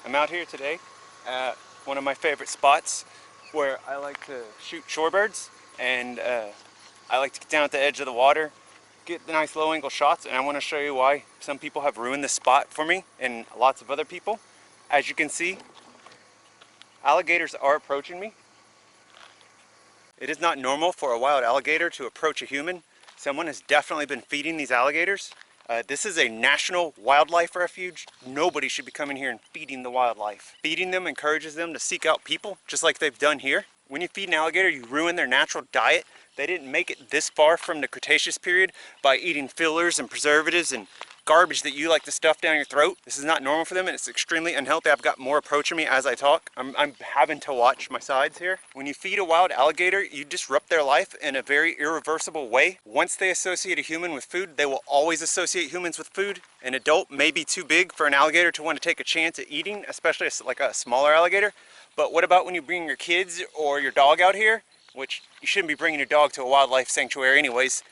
I'm out here today at one of my favorite spots where I like to shoot shorebirds, and I like to get down at the edge of the water, get the nice low angle shots, and I want to show you why some people have ruined this spot for me and lots of other people. As you can see, alligators are approaching me. It is not normal for a wild alligator to approach a human. Someone has definitely been feeding these alligators. This is a national wildlife refuge. Nobody should be coming here and feeding the wildlife. Feeding them encourages them to seek out people, just like they've done here. When you feed an alligator, you ruin their natural diet. They didn't make it this far from the Cretaceous period by eating fillers and preservatives and garbage that you like to stuff down your throat. This is not normal for them, and it's extremely unhealthy. I've got more approaching me as I talk. I'm having to watch my sides here. When you feed a wild alligator, you disrupt their life in a very irreversible way. Once they associate a human with food, they will always associate humans with food. An adult may be too big for an alligator to want to take a chance at eating, especially like a smaller alligator. But what about when you bring your kids or your dog out here? Which you shouldn't be bringing your dog to a wildlife sanctuary anyways.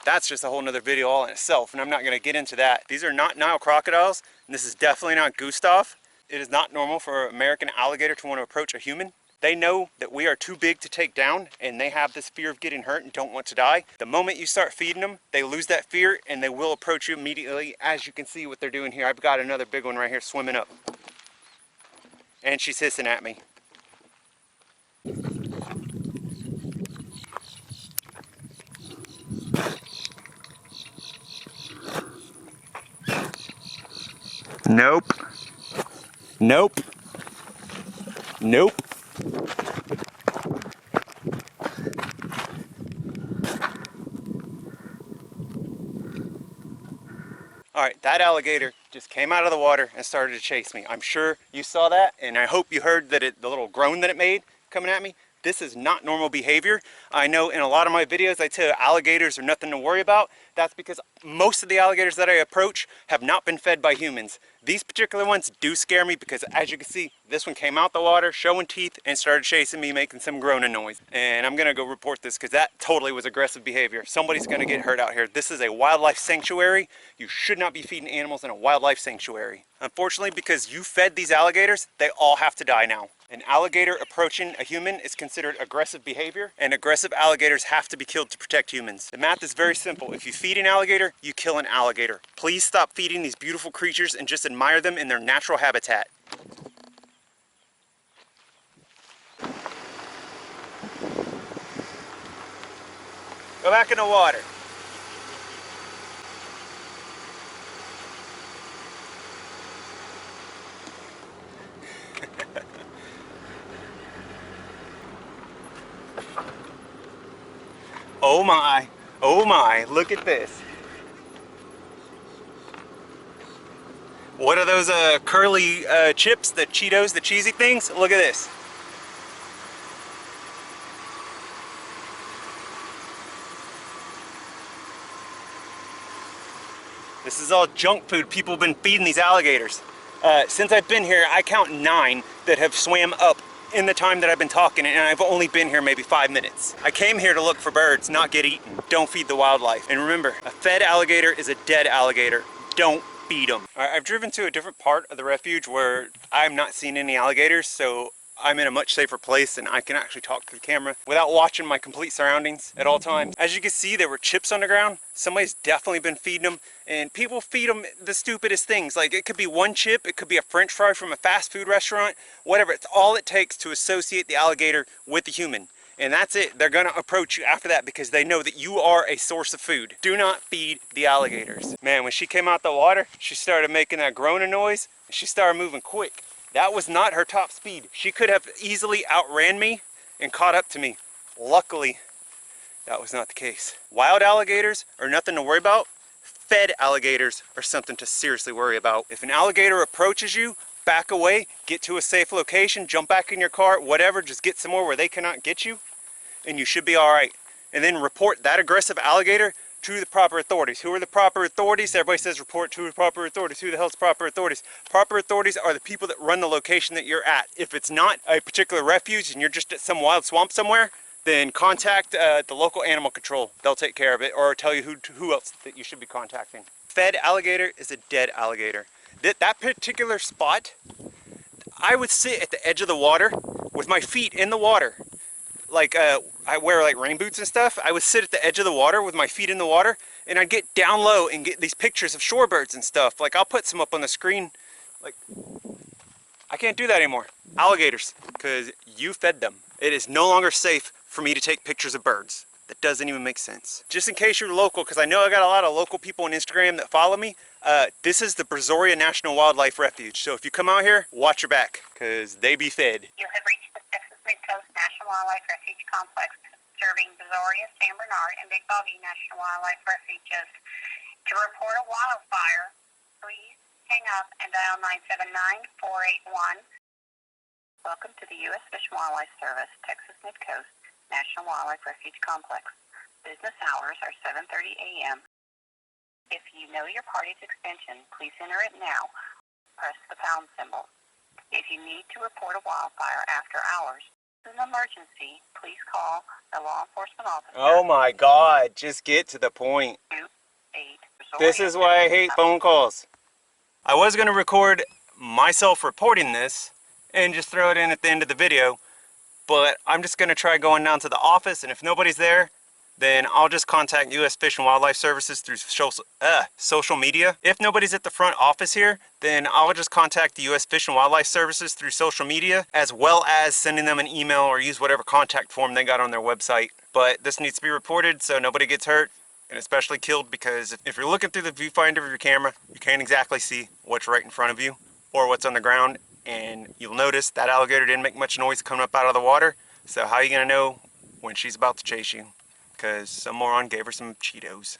That's just a whole nother video all in itself, and I'm not going to get into that. These are not Nile crocodiles, and this is definitely not Gustav. It is not normal for an American alligator to want to approach a human. They know that we are too big to take down, and they have this fear of getting hurt and don't want to die. The moment you start feeding them, they lose that fear, and they will approach you immediately, as you can see what they're doing here. I've got another big one right here swimming up, and she's hissing at me. Nope. Nope. Nope. Alright, that alligator just came out of the water and started to chase me. I'm sure you saw that, and I hope you heard that the little groan that it made coming at me. This is not normal behavior. I know in a lot of my videos I tell you alligators are nothing to worry about. That's because most of the alligators that I approach have not been fed by humans. These particular ones do scare me because, as you can see, this one came out the water showing teeth and started chasing me, making some groaning noise. And I'm gonna go report this because that totally was aggressive behavior. Somebody's gonna get hurt out here. This is a wildlife sanctuary. You should not be feeding animals in a wildlife sanctuary. Unfortunately, because you fed these alligators, they all have to die now. An alligator approaching a human is considered aggressive behavior, and aggressive alligators have to be killed to protect humans. The math is very simple. If you feed an alligator, you kill an alligator. Please stop feeding these beautiful creatures and just admire them in their natural habitat. Go back in the water. Oh my, look at this. What are those curly chips, the Cheetos, the cheesy things? Look at this. This is all junk food people have been feeding these alligators. Since I've been here, I count 9 that have swam up in the time that I've been talking, and I've only been here maybe 5 minutes. I came here to look for birds, not get eaten. Don't feed the wildlife. And remember, a fed alligator is a dead alligator. Don't feed them. All right, I've driven to a different part of the refuge where I'm not seeing any alligators, so I'm in a much safer place and I can actually talk to the camera without watching my complete surroundings at all times. As you can see, there were chips on the ground. Somebody's definitely been feeding them, and people feed them the stupidest things. Like, it could be one chip, it could be a french fry from a fast food restaurant, whatever. It's all it takes to associate the alligator with the human. And that's it. They're gonna approach you after that because they know that you are a source of food. Do not feed the alligators. Man, when she came out the water, she started making that groaning noise, and she started moving quick. That was not her top speed. She could have easily outran me and caught up to me. Luckily, that was not the case. Wild alligators are nothing to worry about. Fed alligators are something to seriously worry about. If an alligator approaches you, back away, get to a safe location, jump back in your car, whatever, just get somewhere where they cannot get you, and you should be all right. And then report that aggressive alligator to the proper authorities. Who are the proper authorities? Everybody says report to the proper authorities. Who the hell's proper authorities? Proper authorities are the people that run the location that you're at. If it's not a particular refuge and you're just at some wild swamp somewhere, then contact the local animal control. They'll take care of it, or tell you who else that you should be contacting. Fed alligator is a dead alligator. That particular spot I would sit at the edge of the water with my feet in the water. Like I wear like rain boots and stuff. I would sit at the edge of the water with my feet in the water, and I'd get down low and get these pictures of shorebirds and stuff. Like I'll put some up on the screen. Like I can't do that anymore. Alligators, because you fed them. It is no longer safe for me to take pictures of birds. That doesn't even make sense. Just in case you're local, because I know I got a lot of local people on Instagram that follow me, this is the Brazoria National Wildlife Refuge. So if you come out here, watch your back, because they be fed. You have reached the Texas Midcoast National Wildlife Refuge Complex, serving Brazoria, San Bernard, and Big Boggy National Wildlife Refuges. To report a wildfire, please hang up and dial 979-481. Welcome to the U.S. Fish and Wildlife Service, Texas Midcoast National Wildlife Refuge Complex. Business hours are 7:30 a.m. If you know your party's extension, please enter it now. Press the pound symbol. If you need to report a wildfire after hours, in an emergency, please call the law enforcement officer. Oh my God, just get to the point. 28 This is why I hate phone calls. I was going to record myself reporting this and just throw it in at the end of the video, but I'm just going to try going down to the office, and if nobody's there, then I'll just contact U.S. Fish and Wildlife Services through social media. If nobody's at the front office here, then I'll just contact the U.S. Fish and Wildlife Services through social media, as well as sending them an email or use whatever contact form they got on their website. But this needs to be reported so nobody gets hurt, and especially killed, because if you're looking through the viewfinder of your camera, you can't exactly see what's right in front of you or what's on the ground, and you'll notice that alligator didn't make much noise coming up out of the water. So how are you going to know when she's about to chase you? Because some moron gave her some Cheetos.